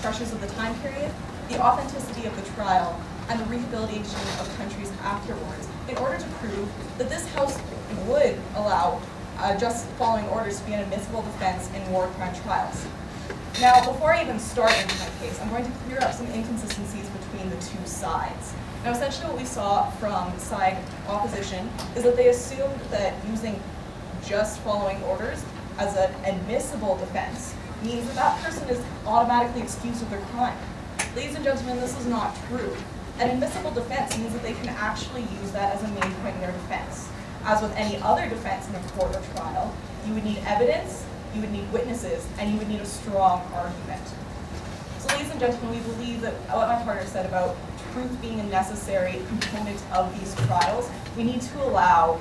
pressures of the time period, the authenticity of the trial, and the rehabilitation of countries afterwards in order to prove that this House would allow just following orders to be an admissible defense in war crime trials. Now, before I even start into my case, I'm going to clear up some inconsistencies between the two sides. Now, essentially what we saw from side opposition is that they assumed that using just following orders as an admissible defense means that that person is automatically excused of their crime. Ladies and gentlemen, this is not true. An admissible defense means that they can actually use that as a main point in their defense. As with any other defense in a court or trial, you would need evidence, you would need witnesses, and you would need a strong argument. So ladies and gentlemen, we believe that what my partner said about truth being a necessary component of these trials, we need to allow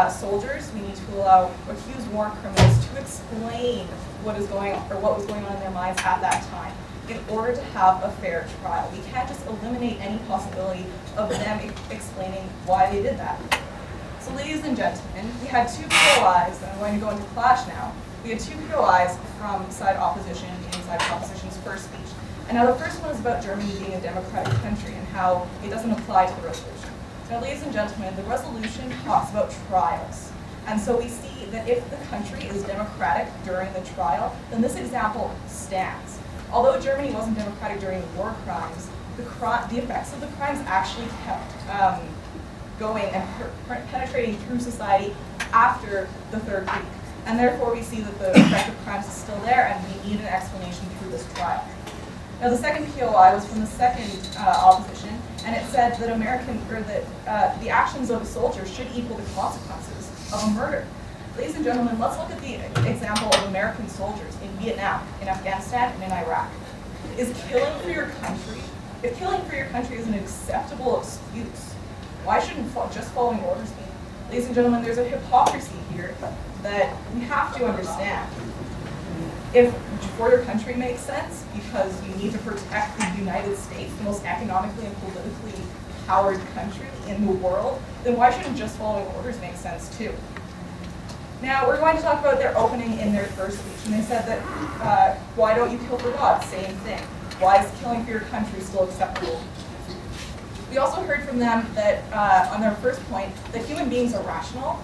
soldiers, we need to allow accused war criminals to explain what was going on in their minds at that time in order to have a fair trial. We can't just eliminate any possibility of them explaining why they did that. So ladies and gentlemen, we had two POIs, and I'm going to go into clash now. We had two POIs from side opposition in side opposition's first speech. And now the first one is about Germany being a democratic country and how it doesn't apply to the resolution. Now ladies and gentlemen, the resolution talks about trials. And so we see that if the country is democratic during the trial, then this example stands. Although Germany wasn't democratic during the war crimes, the effects of the crimes actually kept going and penetrating through society after the third week. And therefore we see that the effect of crimes is still there and we need an explanation through this trial. Now the second POI was from the second opposition, and it said that the actions of a soldier should equal the consequences of a murder. Ladies and gentlemen, let's look at the example of American soldiers in Vietnam, in Afghanistan, and in Iraq. Is killing for your country, if killing for your country is an acceptable excuse, why shouldn't just following orders be? Ladies and gentlemen, there's a hypocrisy here that we have to understand. If for your country makes sense because you need to protect the United States, the most economically and politically powered country in the world, then why shouldn't just following orders make sense too? Now, we're going to talk about their opening in their first speech, and they said that, why don't you kill for God? Same thing. Why is killing for your country still acceptable? We also heard from them that, on their first point, that human beings are rational,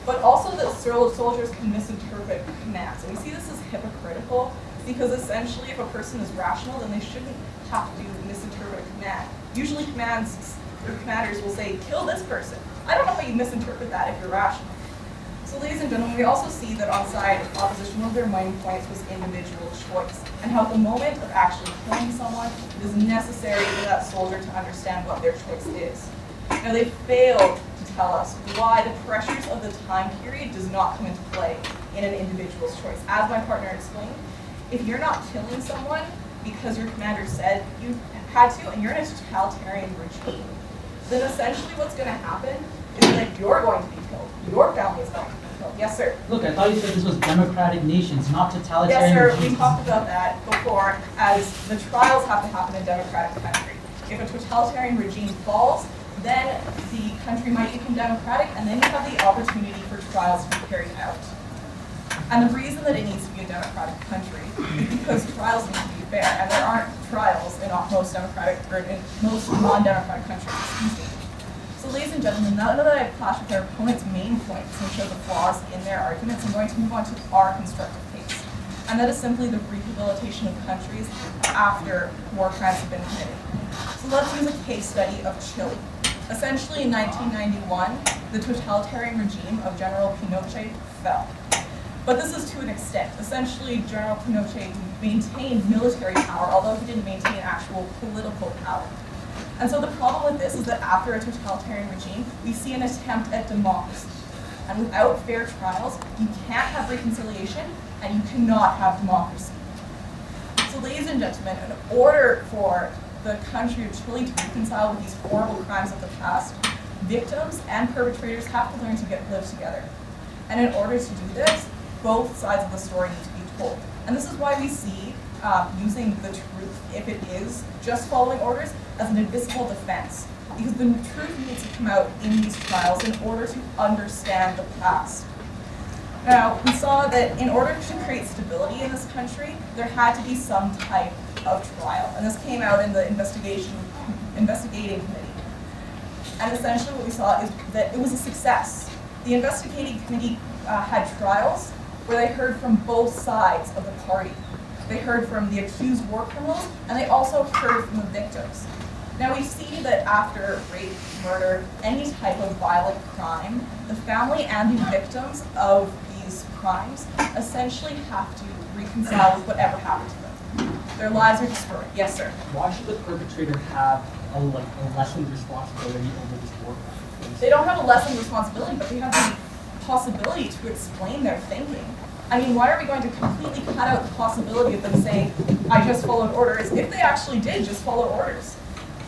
but also that soldiers can misinterpret commands. And we see this as hypocritical, because essentially if a person is rational, then they shouldn't have to misinterpret a command. Usually commanders will say, kill this person. I don't know how you misinterpret that if you're rational. So ladies and gentlemen, we also see that on side opposition, one of their main points was individual choice, and how at the moment of actually killing someone, it is necessary for that soldier to understand what their choice is. Now they failed to tell us why the pressures of the time period does not come into play in an individual's choice. As my partner explained, if you're not killing someone because your commander said you had to, and you're in a totalitarian regime, then essentially what's going to happen is that you're going to be killed. Your family is going to be killed. Yes, sir? Look, I thought you said this was democratic nations, not totalitarian Yes, sir. regimes. We talked about that before, as the trials have to happen in a democratic country. If a totalitarian regime falls, then the country might become democratic, and then you have the opportunity for trials to be carried out. And the reason that it needs to be a democratic country is because trials need to be fair, and there aren't trials in most democratic or in most non-democratic countries. Excuse me. So, ladies and gentlemen, now that I've clashed with their opponent's main points and showed the flaws in their arguments, I'm going to move on to our constructive case, and that is simply the rehabilitation of countries after war crimes have been committed. So let's use a case study of Chile. Essentially, in 1991, the totalitarian regime of General Pinochet fell. But this is to an extent. Essentially, General Pinochet maintained military power, although he didn't maintain actual political power. And so the problem with this is that after a totalitarian regime, we see an attempt at democracy. And without fair trials, you can't have reconciliation, and you cannot have democracy. So ladies and gentlemen, in order for the country of Chile to reconcile with these horrible crimes of the past, victims and perpetrators have to learn to live together. And in order to do this, both sides of the story need to be told. And this is why we see using the truth, if it is just following orders, as an admissible defense. Because the truth needs to come out in these trials in order to understand the past. Now, we saw that in order to create stability in this country, there had to be some type of trial. And this came out in the investigating committee. And essentially what we saw is that it was a success. The investigating committee had trials where they heard from both sides of the party. They heard from the accused war criminals, and they also heard from the victims. Now we see that after rape, murder, any type of violent crime, the family and the victims of these crimes essentially have to reconcile with whatever happened to them. Their lives are destroyed. Yes, sir? Why should the perpetrator have a lessened responsibility over this war crime? They don't have a lessened responsibility, but they have the possibility to explain their thinking. I mean, why are we going to completely cut out the possibility of them saying, I just followed orders, if they actually did just follow orders?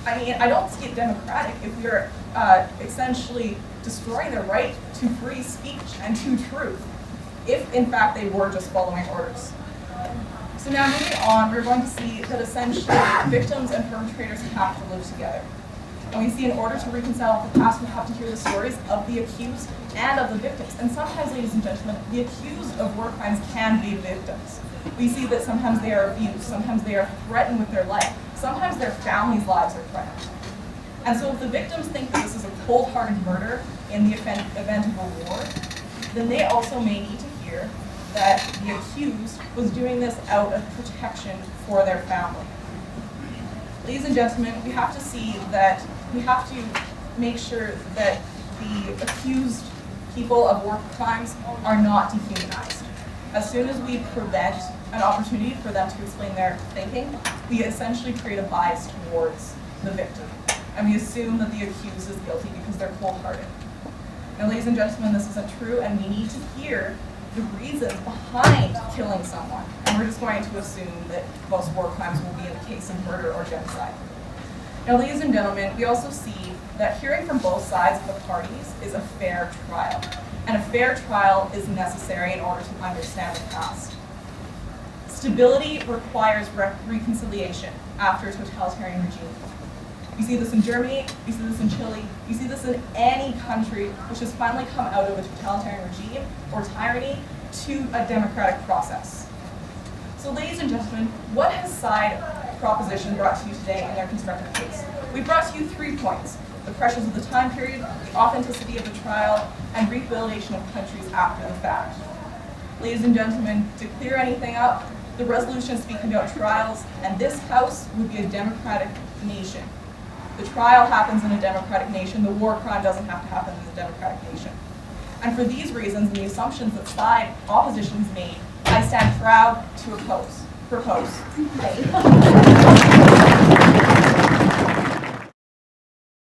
I mean, I don't see it democratic if we are essentially destroying their right to free speech and to truth, if in fact they were just following orders. So now moving on, we're going to see that essentially victims and perpetrators have to live together. And we see in order to reconcile with the past, we have to hear the stories of the accused and of the victims. And sometimes, ladies and gentlemen, the accused of war crimes can be victims. We see that sometimes they are abused, sometimes they are threatened with their life, sometimes their families' lives are threatened. And so if the victims think that this is a cold-hearted murder in the event of a war, then they also may need to hear that the accused was doing this out of protection for their family. Ladies and gentlemen, we have to see that we have to make sure that the accused people of war crimes are not dehumanized. As soon as we prevent an opportunity for them to explain their thinking, we essentially create a bias towards the victim. And we assume that the accused is guilty because they're cold-hearted. Now, ladies and gentlemen, this isn't true, and we need to hear the reasons behind killing someone. And we're just going to assume that most war crimes will be in the case of murder or genocide. Now, ladies and gentlemen, we also see that hearing from both sides of the parties is a fair trial. And a fair trial is necessary in order to understand the past. Stability requires reconciliation after a totalitarian regime. You see this in Germany, you see this in Chile, you see this in any country which has finally come out of a totalitarian regime or tyranny to a democratic process. So ladies and gentlemen, what has side proposition brought to you today in their constructive case? We brought to you 3 points: the pressures of the time period, the authenticity of the trial, and rehabilitation of countries after the fact. Ladies and gentlemen, to clear anything up, the resolution speaking about trials, and this House would be a democratic nation. The trial happens in a democratic nation. The war crime doesn't have to happen in a democratic nation. And for these reasons and the assumptions that side opposition has made, I stand proud to propose.